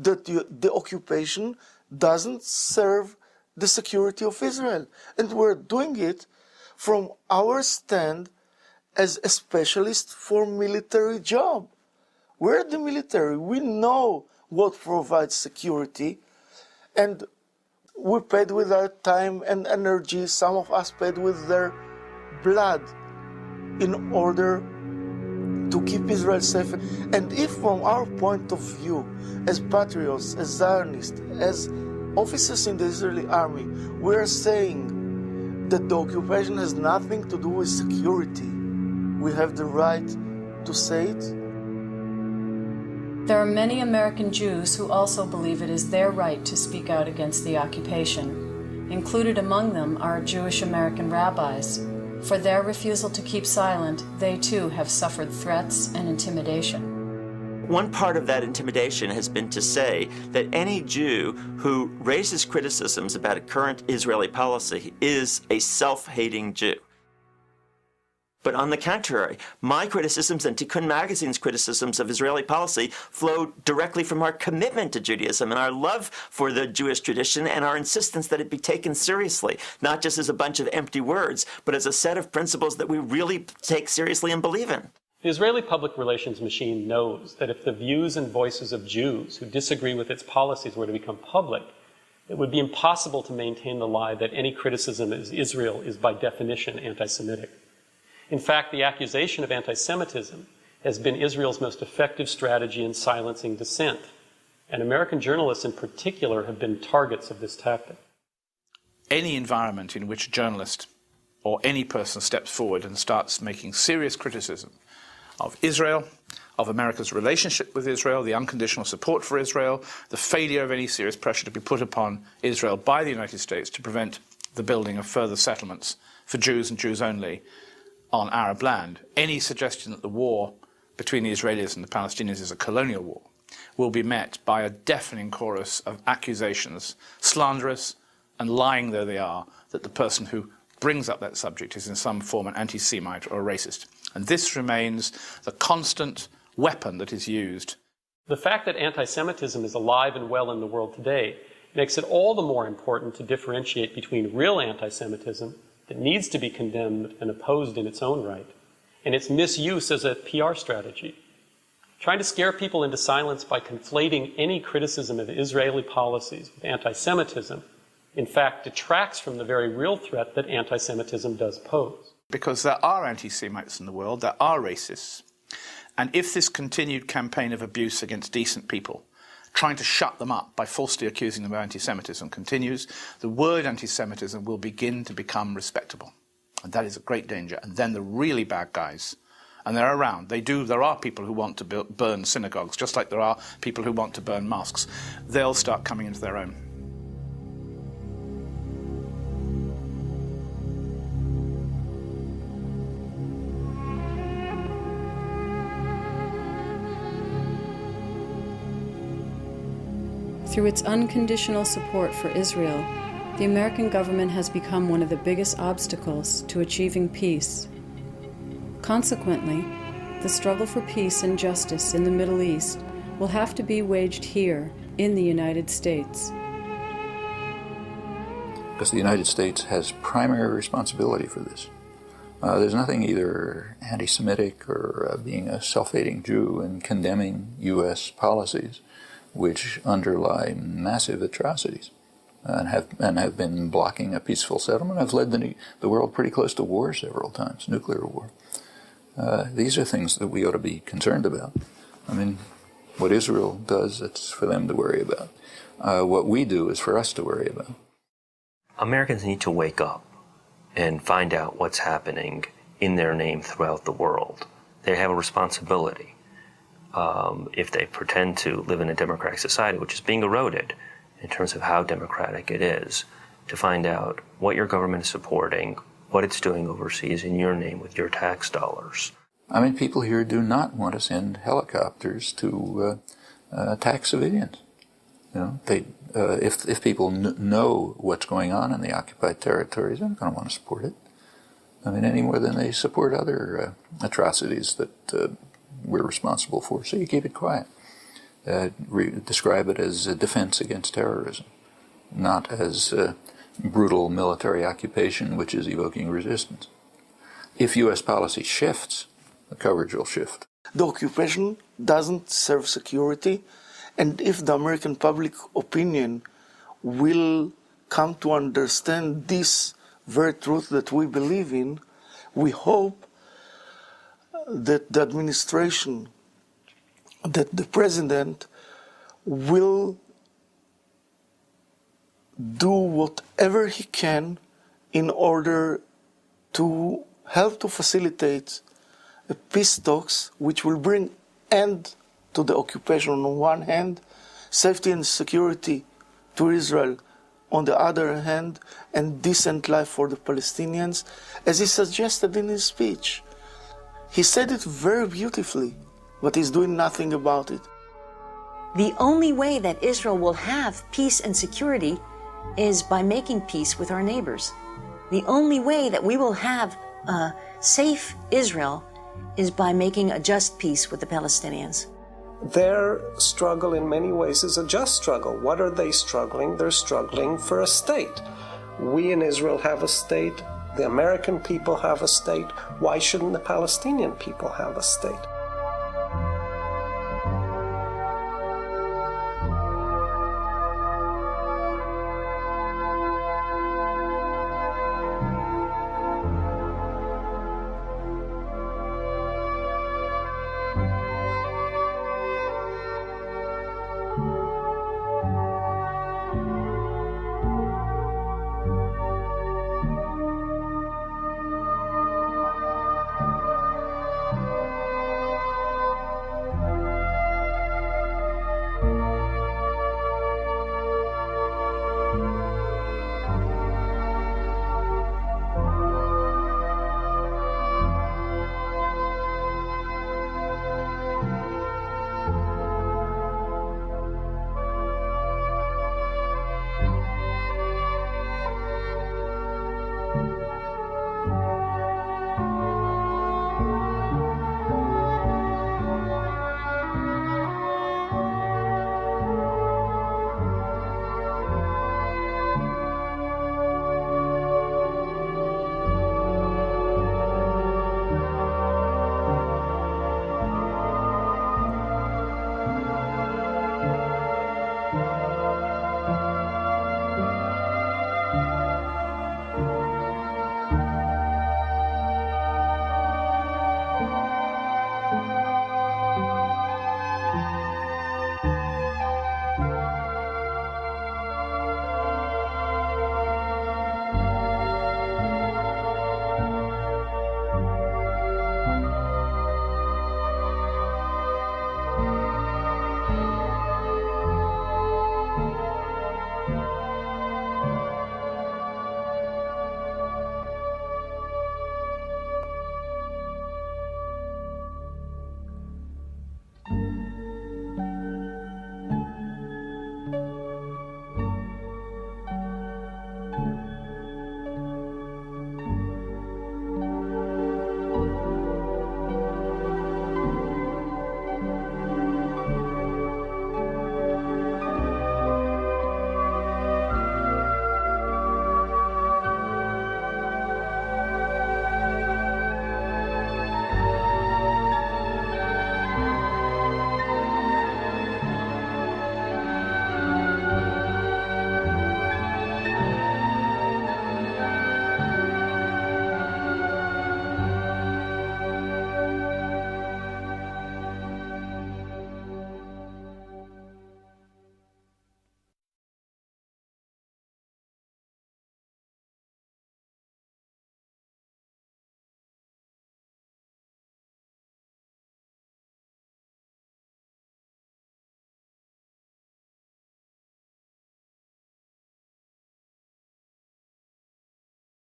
that the occupation doesn't serve the security of Israel. And we're doing it from our stand as a specialist for military job. We're the military. We know what provides security, and we paid with our time and energy. Some of us paid with their blood in order to keep Israel safe. And if from our point of view, as patriots, as Zionists, as officers in the Israeli army, we're saying that the occupation has nothing to do with security, we have the right to say it. There are many American Jews who also believe it is their right to speak out against the occupation. Included among them are Jewish American rabbis. For their refusal to keep silent, they too have suffered threats and intimidation. One part of that intimidation has been to say that any Jew who raises criticisms about a current Israeli policy is a self-hating Jew. But on the contrary, my criticisms and Tikkun Magazine's criticisms of Israeli policy flow directly from our commitment to Judaism and our love for the Jewish tradition and our insistence that it be taken seriously, not just as a bunch of empty words, but as a set of principles that we really take seriously and believe in. The Israeli public relations machine knows that if the views and voices of Jews who disagree with its policies were to become public, it would be impossible to maintain the lie that any criticism of Israel is by definition anti-Semitic. In fact, the accusation of anti-Semitism has been Israel's most effective strategy in silencing dissent, and American journalists in particular have been targets of this tactic. Any environment in which a journalist or any person steps forward and starts making serious criticism of Israel, of America's relationship with Israel, the unconditional support for Israel, the failure of any serious pressure to be put upon Israel by the United States to prevent the building of further settlements for Jews and Jews only on Arab land, any suggestion that the war between the Israelis and the Palestinians is a colonial war will be met by a deafening chorus of accusations, slanderous and lying though they are, that the person who brings up that subject is in some form an anti-Semite or a racist. And this remains the constant weapon that is used. The fact that anti-Semitism is alive and well in the world today makes it all the more important to differentiate between real anti-Semitism that needs to be condemned and opposed in its own right, and its misuse as a PR strategy. Trying to scare people into silence by conflating any criticism of Israeli policies with anti-Semitism, in fact, detracts from the very real threat that anti-Semitism does pose. Because there are anti-Semites in the world, there are racists, and if this continued campaign of abuse against decent people, trying to shut them up by falsely accusing them of anti-Semitism continues, the word anti-Semitism will begin to become respectable. And that is a great danger. And then the really bad guys, and they're around, there are people who want to burn synagogues, just like there are people who want to burn mosques. They'll start coming into their own. Through its unconditional support for Israel, the American government has become one of the biggest obstacles to achieving peace. Consequently, the struggle for peace and justice in the Middle East will have to be waged here in the United States. Because the United States has primary responsibility for this. There's nothing either anti-Semitic or being a self-hating Jew in condemning U.S. policies which underlie massive atrocities and have been blocking a peaceful settlement, have led the world pretty close to war several times, nuclear war. These are things that we ought to be concerned about. I mean, what Israel does, it's for them to worry about. What we do is for us to worry about. Americans need to wake up and find out what's happening in their name throughout the world. They have a responsibility. If they pretend to live in a democratic society, which is being eroded in terms of how democratic it is, to find out what your government is supporting, what it's doing overseas in your name with your tax dollars. I mean, people here do not want to send helicopters to attack civilians. You know, if people know what's going on in the occupied territories, they're not going to want to support it. I mean, any more than they support other atrocities that we're responsible for. So you keep it quiet. describe it as a defense against terrorism, not as brutal military occupation which is evoking resistance. If U.S. policy shifts, the coverage will shift. The occupation doesn't serve security, and if the American public opinion will come to understand this very truth that we believe in, we hope that the administration, that the president will do whatever he can in order to help to facilitate peace talks which will bring end to the occupation on one hand, safety and security to Israel on the other hand, and decent life for the Palestinians, as he suggested in his speech. He said it very beautifully, but he's doing nothing about it. The only way that Israel will have peace and security is by making peace with our neighbors. The only way that we will have a safe Israel is by making a just peace with the Palestinians. Their struggle in many ways is a just struggle. What are they struggling? They're struggling for a state. We in Israel have a state. The American people have a state. Why shouldn't the Palestinian people have a state?